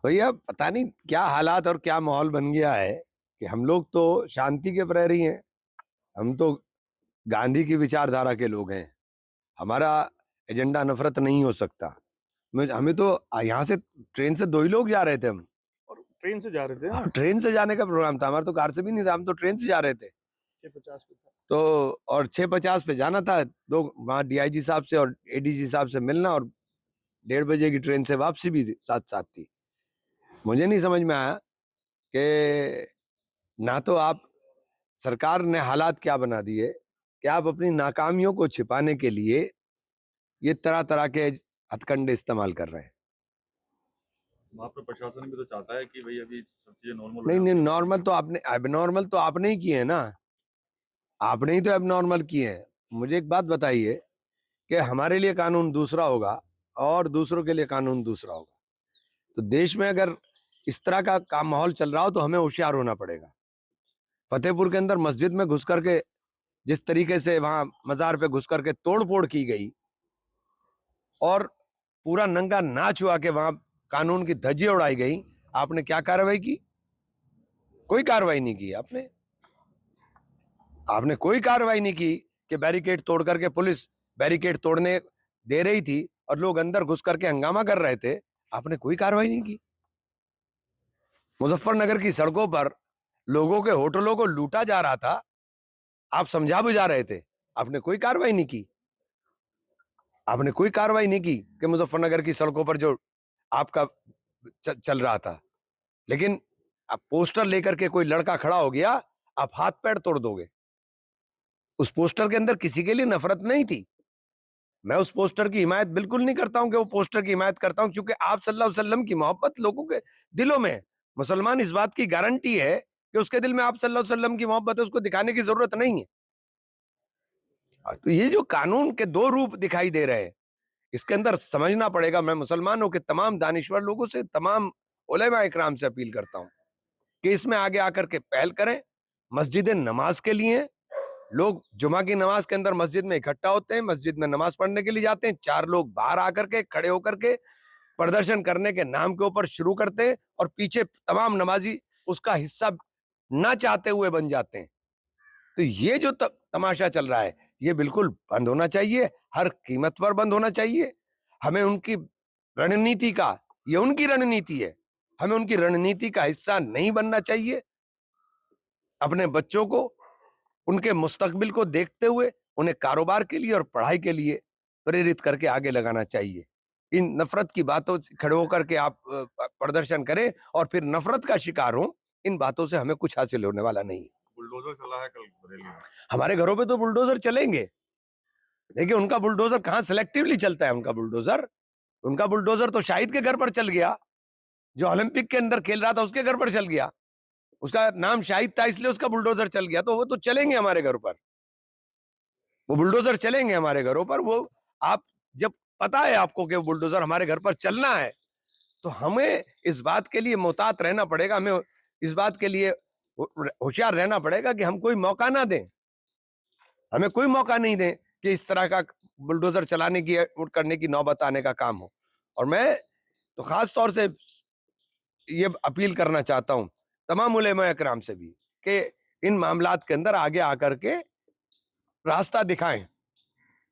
भैया पता नहीं क्या हालात और क्या माहौल बन गया है कि हम लोग तो शांति के प्रहरी हैं। हम तो गांधी की विचारधारा के लोग हैं। हमारा एजेंडा नफरत नहीं हो सकता। हमें तो यहाँ से ट्रेन से 2 ही लोग जा रहे थे हम। और ट्रेन से जा रहे थे और ना। ट्रेन से जाने का प्रोग्राम था, हमारा तो कार से भी नहीं था, हम तो ट्रेन से जा रहे थे। 6:50 पे था। तो और 6:50 पे जाना था, दो वहाँ डीआईजी साहब से और एडीजी साहब से मिलना, और 1:30 बजे की ट्रेन से वापसी भी साथ साथ थी। मुझे नहीं समझ में आया कि ना तो आप, सरकार ने हालात क्या बना दिए कि आप अपनी नाकामियों को छिपाने के लिए ये तरह तरह के हथकंडे इस्तेमाल कर रहे हैं। वहाँ पे प्रशासन भी तो चाहता है कि भाई अभी सब चीजें नॉर्मल हो नहीं जाएं। नहीं, नॉर्मल तो आपने, एबनॉर्मल तो आपने ही किए हैं ना। आपने ही तो एबनॉर्मल किए हैं। मुझे एक बात बताइए कि हमारे लिए कानून दूसरा होगा और दूसरों के लिए कानून दूसरा होगा। तो देश में अगर इस तरह का माहौल चल रहा हो तो हमें होशियार होना पड़ेगा। फतेहपुर के अंदर मस्जिद में घुस करके जिस तरीके से वहां मजार पे घुस करके तोड़ फोड़ की गई और पूरा नंगा नाच हुआ के वहां कानून की धज्जियां उड़ाई गई, आपने क्या कार्रवाई की? कोई कार्रवाई नहीं की आपने। आपने कोई कार्रवाई नहीं की कि बैरिकेड तोड़ करके, पुलिस बैरिकेड तोड़ने दे रही थी और लोग अंदर घुस करके हंगामा कर रहे थे, आपने कोई कार्रवाई नहीं की। मुजफ्फरनगर की सड़कों पर लोगों के होटलों को लूटा जा रहा था, आप समझा बुझा रहे थे, आपने कोई कार्रवाई नहीं की। आपने कोई कार्रवाई नहीं की कि मुजफ्फरनगर की सड़कों पर जो आपका चल रहा था। लेकिन अब पोस्टर लेकर के कोई लड़का खड़ा हो गया, आप हाथ पैर तोड़ दोगे। उस पोस्टर के अंदर किसी के लिए नफरत नहीं थी। मैं उस पोस्टर की हिमायत बिल्कुल नहीं करता हूं कि वो पोस्टर की हिमायत करता हूं, क्योंकि आप सल्लल्लाहु अलैहि वसल्लम की मोहब्बत लोगों के दिलों में है। मुसलमान इस बात की गारंटी है कि उसके दिल में आप सल्लल्लाहु अलैहि वसल्लम की मोहब्बत है, उसको दिखाने की जरूरत नहीं है। तो ये जो कानून के 2 रूप दिखाई दे रहे हैं, इसके अंदर समझना पड़ेगा। मैं मुसलमानों के तमाम दानिश्वर लोगों से, तमाम उलेमा इकराम से अपील करता हूं कि इसमें आगे आकर के पहल करें। मस्जिदें नमाज के लिए हैं। लोग जुमा की नमाज के अंदर मस्जिद में इकट्ठा होते हैं, मस्जिद में नमाज पढ़ने के लिए जाते हैं। 4 लोग बाहर आकर के खड़े होकर के प्रदर्शन करने के नाम के ऊपर शुरू करते हैं और पीछे तमाम नमाजी उसका हिस्सा ना चाहते हुए बन जाते हैं। तो ये जो तमाशा चल रहा है, ये बिल्कुल बंद होना चाहिए, हर कीमत पर बंद होना चाहिए। हमें उनकी रणनीति का, ये उनकी रणनीति है, हमें उनकी रणनीति का हिस्सा नहीं बनना चाहिए। अपने बच्चों को, उनके मुस्तकबिल को देखते हुए उन्हें कारोबार के लिए और पढ़ाई के लिए प्रेरित करके आगे लगाना चाहिए। इन नफरत की बातों से खड़े होकर के आप प्रदर्शन करें और फिर नफरत का शिकार हो, इन बातों से हमें कुछ हासिल होने वाला नहीं है। बुलडोजर चला है कल बरेली में। हमारे घरों पे तो बुलडोजर चलेंगे। देखिए उनका बुलडोजर कहाँ सिलेक्टिवली चलता है। उनका बुलडोजर तो शाहिद के घर पर चल गया, जो ओलंपिक के अंदर खेल रहा था उसके घर पर चल गया। उसका नाम शाहिद था इसलिए उसका बुलडोजर चल गया, तो वो तो चलेंगे हमारे घर पर। वो बुलडोजर चलेंगे हमारे घरों पर। वो आप, जब पता है आपको कि वो बुलडोजर हमारे घर पर चलना है, तो हमें इस बात के लिए मोहतात रहना पड़ेगा। हमें इस बात के लिए होशियार रहना पड़ेगा कि हम कोई मौका ना दें, हमें कोई मौका नहीं दें कि इस तरह का बुलडोजर चलाने की, करने की नौबत आने का काम हो। और मैं तो खास तौर से ये अपील करना चाहता हूं तमाम उलेमा इकराम से भी कि इन मामलात के अंदर आगे आकर के रास्ता दिखाएं,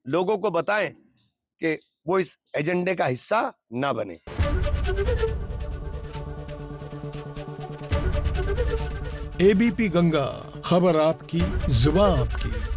लोगों को बताएं कि वो इस एजेंडे का हिस्सा ना बने। एबीपी गंगा, खबर आपकी, जुबान आपकी।